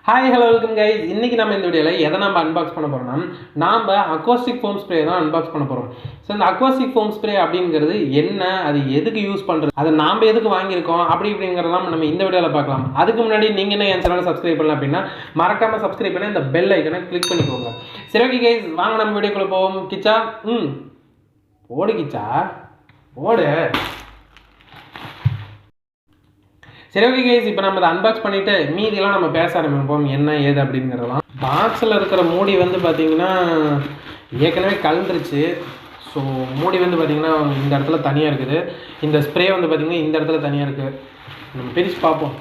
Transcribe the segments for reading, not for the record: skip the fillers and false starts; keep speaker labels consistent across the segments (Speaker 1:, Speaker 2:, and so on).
Speaker 1: Hi hello welcome guys. இன்றைக்கி நம்ம இந்த வீடியோவில் எதை நம்ம அன்பாக்ஸ் பண்ண போகிறோம்னா நாம் அக்வாஸ்டிக் ஃபோம் ஸ்ப்ரே தான் அன்பாக்ஸ் பண்ண போகிறோம். ஸோ இந்த அக்வாஸ்டிக் ஃபோம் ஸ்ப்ரே அப்படிங்கிறது என்ன, அது எதுக்கு யூஸ் பண்ணுறது, அதை நாம் எதுக்கு வாங்கியிருக்கோம் அப்படிங்கிறதெல்லாம் நம்ம இந்த வீடியோவில் பார்க்கலாம். அதுக்கு முன்னாடி நீங்கள் என்ன என் சேனலை சப்ஸ்கிரைப் பண்ணலாம் அப்படின்னா மறக்காமல் சப்ஸ்கிரைப் பண்ணி இந்த பெல் ஐக்கனை கிளிக் பண்ணிக்கோங்க. சரி ஓகே கைஸ், வாங்க நம்ம வீடியோக்குள்ளே போவோம். கிச்சா ஓடு கிச்சா ஓடு. சரி ஓகே கைஸ், இப்போ நம்ம அதை அன்பாக்ஸ் பண்ணிவிட்டு மீதியெல்லாம் நம்ம பேச ஆரம்பிப்போம் என்ன ஏது அப்படிங்கிறதெல்லாம். பாக்ஸில் இருக்கிற மூடி வந்து பார்த்திங்கன்னா ஏற்கனவே கலந்துருச்சு. ஸோ மூடி வந்து பார்த்திங்கன்னா இந்த இடத்துல தனியாக இருக்குது, இந்த ஸ்ப்ரே வந்து பார்த்திங்கன்னா இந்த இடத்துல தனியாக இருக்குது. நம்ம பிரித்து பார்ப்போம்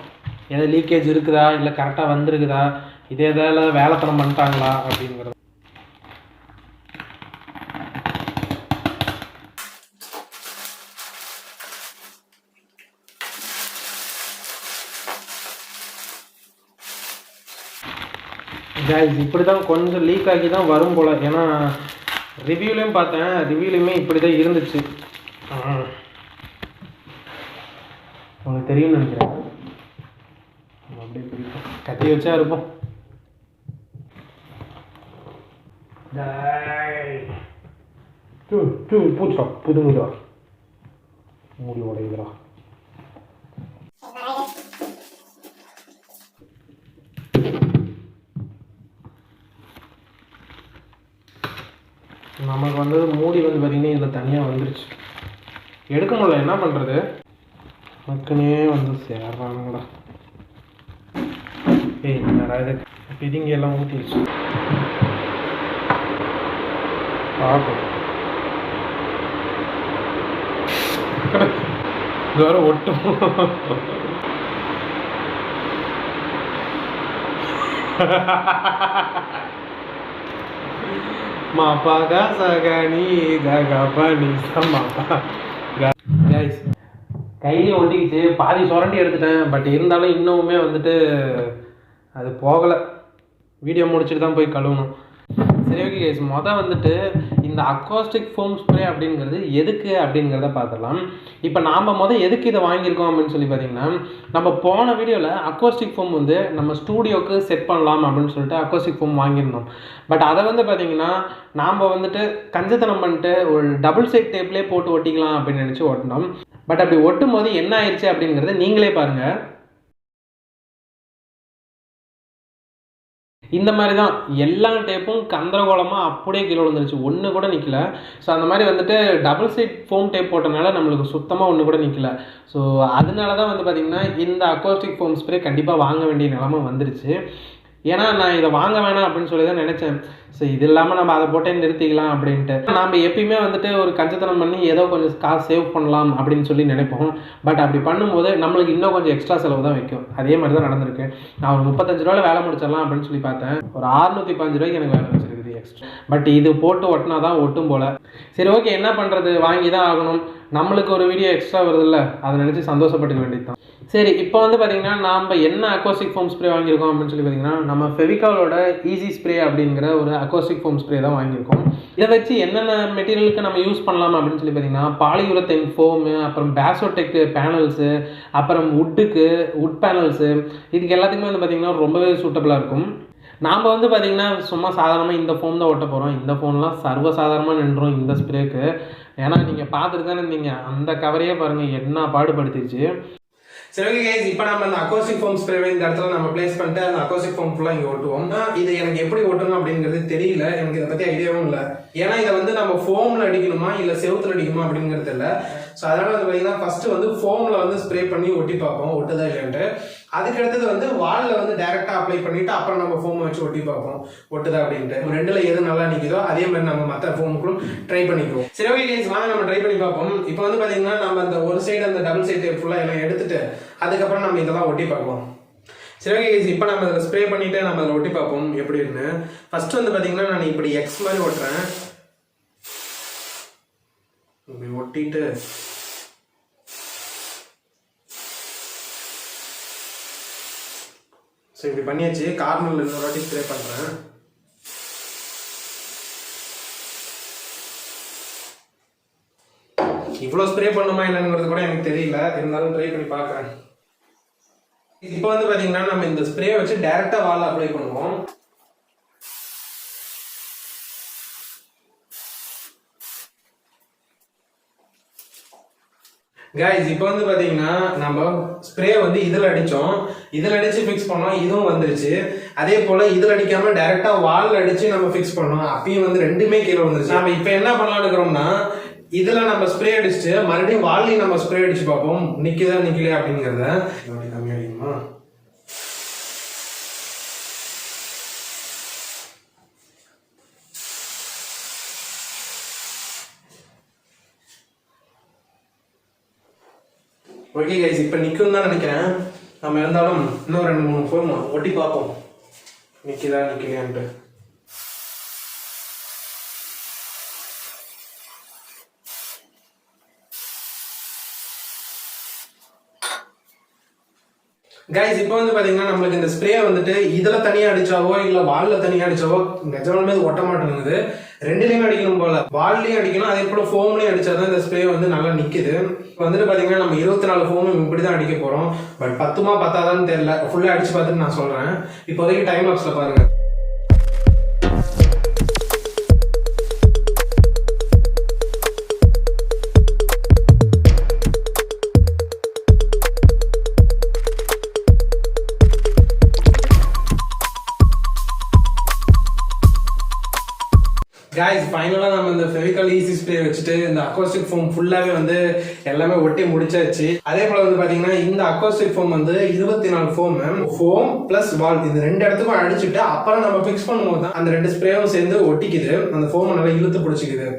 Speaker 1: எதாவது லீக்கேஜ் இருக்குதா இல்லை கரெக்டாக வந்துருக்குதா, இதே எதாவது வேலைத்தனம் பண்ணிட்டாங்களா அப்படிங்கிறது. கைஸ் இப்படி தான் கொஞ்சம் லீக் ஆகி தான் வரும் போல், ஏன்னா ரிவ்யூலையும் பார்த்தேன், ரிவ்யூலையுமே இப்படி தான் இருந்துச்சு. உங்களுக்கு தெரியும்னு நினைக்கிறேன். அப்படியே பிடிக்கும், கத்தி வச்சா இருப்போம். பூச்சா புதுங்குதா மூடி உடையுதுரா. நமக்கு வந்து மூடி வந்து பார்த்திங்கன்னா இதில் தனியாக வந்துருச்சு, எடுக்க முடியல, என்ன பண்ணுறது, மக்கனே வந்து சேர்றானுங்கடா. ஏய் என்னடா இது, பிதிங்க எல்லாம் ஊற்றிடுச்சு. பார்ப்போம், இது வர ஒட்டும். மாப்பாகா சகனி தகபனி சமாப்பா. கைஸ் கையிலே ஒட்டிக்கிச்சு, பாதி சுரண்டி எடுத்துட்டேன். பட் இருந்தாலும் இன்னுமே வந்துட்டு அது போகலை, வீடியோ முடிச்சுட்டு தான் போய் கழுவணும். சரி ஓகே கைஸ், வந்துட்டு இந்த அக்வாஸ்டிக் ஃபோம் ஸ்ப்ரே அப்படிங்கிறது எதுக்கு அப்படிங்கிறத பார்த்துடலாம். இப்போ நாம் எதுக்கு இதை வாங்கியிருக்கோம் அப்படின்னு சொல்லி பார்த்தீங்கன்னா, நம்ம போன வீடியோவில் அக்வாஸ்டிக் ஃபோம் வந்து நம்ம ஸ்டூடியோவுக்கு செட் பண்ணலாம் அப்படின்னு சொல்லிட்டு அக்வாஸ்டிக் ஃபோம் வாங்கியிருந்தோம். பட் அதை வந்து பார்த்திங்கன்னா நாம் வந்துட்டு கஞ்சத்தனம் பண்ணிட்டு ஒரு டபுள் சைட் டேப்லேயே போட்டு ஒட்டிக்கலாம் அப்படின்னு நினச்சி ஒட்டினோம். பட் அப்படி ஒட்டும் போது என்ன ஆயிடுச்சு அப்படிங்கிறத நீங்களே பாருங்கள். இந்த மாதிரி தான் எல்லா டேப்பும் கந்தரகோலமாக அப்படியே கீழே விழுந்துருச்சு, ஒன்று கூட நிற்கல. ஸோ அந்த மாதிரி வந்துட்டு டபுள் சைட் ஃபோம் டேப் போட்டனால நம்மளுக்கு சுத்தமாக ஒன்று கூட நிற்கல. ஸோ அதனால தான் வந்து பார்த்திங்கன்னா இந்த அக்வாஸ்டிக் ஃபோம் ஸ்ப்ரே கண்டிப்பாக வாங்க வேண்டிய நிலமை வந்துருச்சு. ஏன்னா நான் இதை வாங்க வேணாம் அப்படின்னு சொல்லி தான் நினச்சேன். ஸோ இது இல்லாமல் நம்ம அதை போட்டே நிறுத்திக்கலாம் அப்படின்ட்டு. நம்ம எப்பயுமே வந்துட்டு ஒரு கஞ்சத்தனம் பண்ணி ஏதோ கொஞ்சம் காசு சேவ் பண்ணலாம் அப்படின்னு சொல்லி நினைப்போம். பட் அப்படி பண்ணும்போது நம்மளுக்கு இன்னும் கொஞ்சம் எக்ஸ்ட்ரா செலவு தான் வைக்கும். அதே மாதிரி தான் நடந்திருக்கு. நான் ஒரு 35 ரூபாயில் வேலை முடிச்சிடலாம் அப்படின்னு சொல்லி பார்த்தேன், ஒரு 615 ரூபாய்க்கு எனக்கு வேலை வச்சிருக்குது எக்ஸ்ட்ரா. பட் இது போட்டு ஒட்டினா தான் ஒட்டும் போல். சரி ஓகே, என்ன பண்ணுறது, வாங்கி தான் ஆகணும். நம்மளுக்கு ஒரு வீடியோ எக்ஸ்ட்ரா வருதில்ல, அதை நினச்சி சந்தோஷப்பட்டுக்க வேண்டியது தான். சரி, இப்போ வந்து பார்த்திங்கன்னா நாம் என்ன அக்வாஸ்டிக் ஃபோம் ஸ்ப்ரே வாங்கியிருக்கோம் அப்படின்னு சொல்லி பார்த்திங்கன்னா, நம்ம ஃபெவிகாலோட ஈஸி ஸ்ப்ரே அப்படிங்கிற ஒரு அக்வாஸ்டிக் ஃபோம் ஸ்ப்ரே தான் வாங்கியிருக்கோம். இதை வச்சு என்னென்ன மெட்டீரியலுக்கு நம்ம யூஸ் பண்ணலாம் அப்படின்னு சொல்லி பார்த்திங்கன்னா, பாலியூரத்தைன் ஃபோமு, அப்புறம் பேசோடெக் பேனல்ஸு, அப்புறம் உட் பேனல்ஸு, இதுக்கு எல்லாத்துக்குமே வந்து பார்த்திங்கன்னா ரொம்பவே சூட்டபுளாக இருக்கும். நாம் வந்து பார்த்திங்கன்னா சும்மா சாதாரணமாக இந்த ஃபோன் தான் ஓட்ட போகிறோம். இந்த ஃபோன்லாம் சர்வசாதாரணமாக நின்றோம் இந்த ஸ்ப்ரேக்கு. ஏன்னா நீங்கள் பார்த்துட்டு தானே இருந்தீங்க, அந்த கவரையே பாருங்கள் என்ன பாடுபடுத்திடுச்சு. சரி ஓகே கைஸ், இப்போ நம்ம அந்த அக்வாஸ்டிக் ஃபோம் ஸ்ப்ரேவை இந்த இடத்துல நம்ம பிளேஸ் பண்ணிட்டு அந்த அக்வாஸ்டிக் ஃபோம் ஃபுல்லாக இங்கே ஓட்டுவோம். இது எனக்கு எப்படி ஓட்டணும் அப்படிங்கிறது தெரியல, எனக்கு இதை பற்றி ஐடியாவும் இல்லை. ஏன்னா இதை வந்து நம்ம ஃபோமில் அடிக்கணுமா இல்லை செவுத்தில் அடிக்குமா அப்படிங்கிறது இல்லை. ஸோ அதனால் வந்து பார்த்தீங்கன்னா ஃபஸ்ட்டு வந்து ஃபோமில் வந்து ஸ்ப்ரே பண்ணி ஒட்டி பார்ப்போம் ஒட்டுதா இல்லைன்ட்டு. அதுக்கடுத்தது வந்து வாலில் வந்து டைரெக்டாக அப்ளை பண்ணிவிட்டு அப்புறம் நம்ம ஃபோமை வச்சு ஒட்டி பார்ப்போம் ஒட்டுதா அப்படின்ட்டு. ரெண்டில் எது நல்லா நிற்குதோ அதே மாதிரி நம்ம மற்ற ஃபோமுக்கும் ட்ரை பண்ணிக்குவோம். சரி ஓகே கைஸ், வாங்க நம்ம ட்ரை பண்ணி பார்ப்போம். இப்போ வந்து பார்த்தீங்கன்னா நம்ம அந்த ஒரு சைடு அந்த டபுள் சைடு ஃபுல்லாக எல்லாம் எடுத்துட்டு அதுக்கப்புறம் நம்ம இதெல்லாம் ஒட்டி பார்ப்போம். சரி ஓகே கைஸ், இப்போ நம்ம அதில் ஸ்ப்ரே பண்ணிவிட்டு நம்ம அதில் ஒட்டி பார்ப்போம் எப்படி இருக்குன்னு. ஃபஸ்ட்டு வந்து பார்த்தீங்கன்னா நான் இப்படி எக்ஸ் மாதிரி ஓட்டுறேன். இப்படி ஒட்டிட்டு ஸோ இப்படி பண்ணியாச்சு. கார்னரில் இன்னொரு வாட்டி ஸ்ப்ரே பண்ணுறேன். இவ்வளோ ஸ்ப்ரே பண்ணுமா என்னங்கிறது கூட எனக்கு தெரியல, இருந்தாலும் ட்ரை பண்ணி பார்க்குறேன். இப்போ வந்து பாத்தீங்கன்னா நம்ம இந்த ஸ்ப்ரே வச்சு டைரக்டா வால்ல அப்ளை பண்ணுவோம். கைஸ் இப்போ வந்து பாத்தீங்கன்னா நம்ம ஸ்ப்ரே வந்து இதுல அடிச்சோம், இதுல அடிச்சு ஃபிக்ஸ் பண்ணோம், இதுவும் வந்துருச்சு. அதே போல இதுல அடிக்காம டைரக்டா வால்ல அடிச்சு நம்ம ஃபிக்ஸ் பண்ணோம், அப்பயும் வந்து ரெண்டுமே கீழே வந்துருச்சு. நம்ம இப்போ என்ன பண்ணலாம்னு இருக்கிறோம்னா இதுல நம்ம ஸ்ப்ரே அடிச்சுட்டு மறுபடியும் வால்லையும் நம்ம ஸ்ப்ரே அடிச்சு பார்ப்போம் நிக்குதா நிக்கலையா அப்படிங்கறத. கம்மி அடிக்குமா? ஓகே கைஸ், இப்போ நிற்கும் தான் நினைக்கிறேன். நம்ம இருந்தாலும் இன்னும் 2-3 ஃபோம் ஒட்டி பார்ப்போம் நிற்கிதா நிற்கலையான்ட்டு. கைஸ் இப்போ வந்து பாத்தீங்கன்னா நம்மளுக்கு இந்த ஸ்ப்ரே வந்துட்டு இதுல தனியா அடிச்சாவோ இல்ல வால்ல தனியா அடிச்சாவோ நிஜமாலுமே ஒட்ட மாட்டேங்குது. ரெண்டுலயுமே அடிக்கணும் போல, வால்லையும் அடிக்கணும், அதே போல ஃபோம்லயும் அடிச்சாதான் இந்த ஸ்ப்ரே வந்து நல்லா நிக்குது. இப்போ வந்துட்டு பாத்தீங்கன்னா நம்ம 24 ஃபோமும் இப்படிதான் அடிக்க போறோம். பட் 10 பத்தாதான்னு தெரியல, ஃபுல்லா அடிச்சு பார்த்துட்டு நான் சொல்றேன். இப்போதைக்கு டைம் லாப்ஸ்ல பாருங்க. கைஸ் ஃபைனலாக நம்ம இந்த ஃபெவிகால் ஈஸி ஸ்ப்ரே வச்சுட்டு இந்த அக்கோஸ்டிக் ஃபோம் ஃபுல்லாகவே வந்து எல்லாமே ஒட்டி முடிச்சாச்சு. அதே போல் வந்து பார்த்தீங்கன்னா இந்த அக்கோஸ்டிக் ஃபோம் வந்து 24 ஃபோம் ப்ளஸ் வால் இது 2 இடத்துக்கும் அடிச்சுட்டு அப்புறம் நம்ம ஃபிக்ஸ் பண்ணும்போது தான் அந்த 2 ஸ்ப்ரேவும் சேர்ந்து ஒட்டிக்குது, அந்த ஃபோமை நல்லா இழுத்து பிடிச்சிக்குது.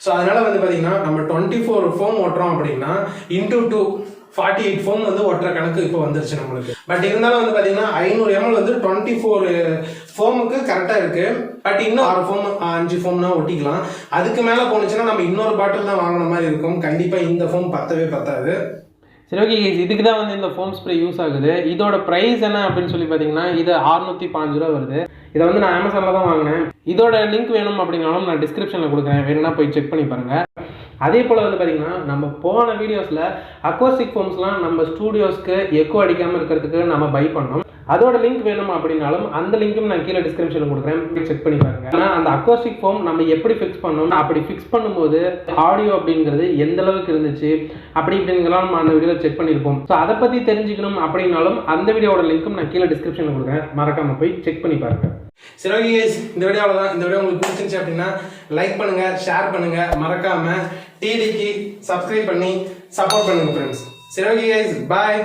Speaker 1: ஸோ அதனால வந்து பார்த்தீங்கன்னா நம்ம 24 ஃபோம் ஓட்டுறோம் அப்படின்னா இன்டூ 2 48 ஃபோம் வந்து ஒட்டுற கணக்கு இப்போ வந்துருச்சு நம்மளுக்கு. பட் இருந்தாலும் வந்து பார்த்தீங்கன்னா 500 ml வந்து 24 ஃபோமுக்கு கரெக்டாக இருக்கு. பட் இன்னும் 6 ஃபோம் 5 ஃபோம்னா ஒட்டிக்கலாம். அதுக்கு மேலே போனுச்சுன்னா நம்ம இன்னொரு பாட்டில் தான் வாங்கின மாதிரி இருக்கும். கண்டிப்பாக இந்த ஃபோம் பத்தவே பத்தாது. சரி ஓகே, இதுக்கு தான் வந்து இந்த ஃபோம் ஸ்ப்ரே யூஸ் ஆகுது. இதோட ப்ரைஸ் என்ன அப்படின்னு சொல்லி பார்த்தீங்கன்னா இது 605 ரூபா வருது. இதை வந்து நான் அமேசானில் தான் வாங்கினேன். இதோட லிங்க் வேணும் அப்படின்னாலும் நான் டிஸ்கிரிப்ஷனில் கொடுக்குறேன், வேணும்னா போய் செக் பண்ணி பாருங்கள். அதே போல் வந்து பார்த்திங்கன்னா நம்ம போன வீடியோஸில் அக்கோஸ்டிக் ஃபோம்ஸ்லாம் நம்ம ஸ்டூடியோஸ்க்கு எக்கோ அடிக்காமல் இருக்கிறதுக்கு நம்ம பை பண்ணோம். அதோட லிங்க் வேணும் அப்படின்னாலும் அந்த லிங்க்கும் நான் கீழே டிஸ்கிரிப்ஷனில் கொடுக்குறேன், செக் பண்ணி பாருங்க. ஆனால் அந்த அக்கோஸ்டிக் ஃபோம் நம்ம எப்படி ஃபிக்ஸ் பண்ணோம், அப்படி ஃபிக்ஸ் பண்ணும்போது ஆடியோ அப்படிங்கிறது எந்த அளவுக்கு இருந்துச்சு அப்படி இப்படிங்கலாம் நம்ம அந்த வீடியோவில் செக் பண்ணியிருப்போம். ஸோ அதை பற்றி தெரிஞ்சுக்கணும் அப்படின்னாலும் அந்த வீடியோட லிங்க்கும் நான் கீழே டிஸ்கிரிப்ஷனில் கொடுக்குறேன், மறக்காமல் போய் செக் பண்ணி பாருங்க. சரி ஓகே கைஸ், இந்த வீடியோவில் தான். இந்த வீடியோ உங்களுக்கு பிடிச்சிருந்துச்சு அப்படின்னா லைக் பண்ணுங்க, ஷேர் பண்ணுங்க, மறக்காம டிடிக்கு சப்ஸ்கிரைப் பண்ணி சப்போர்ட் பண்ணுங்க ஃப்ரெண்ட்ஸ். சரி ஓகே கைஸ், பாய்.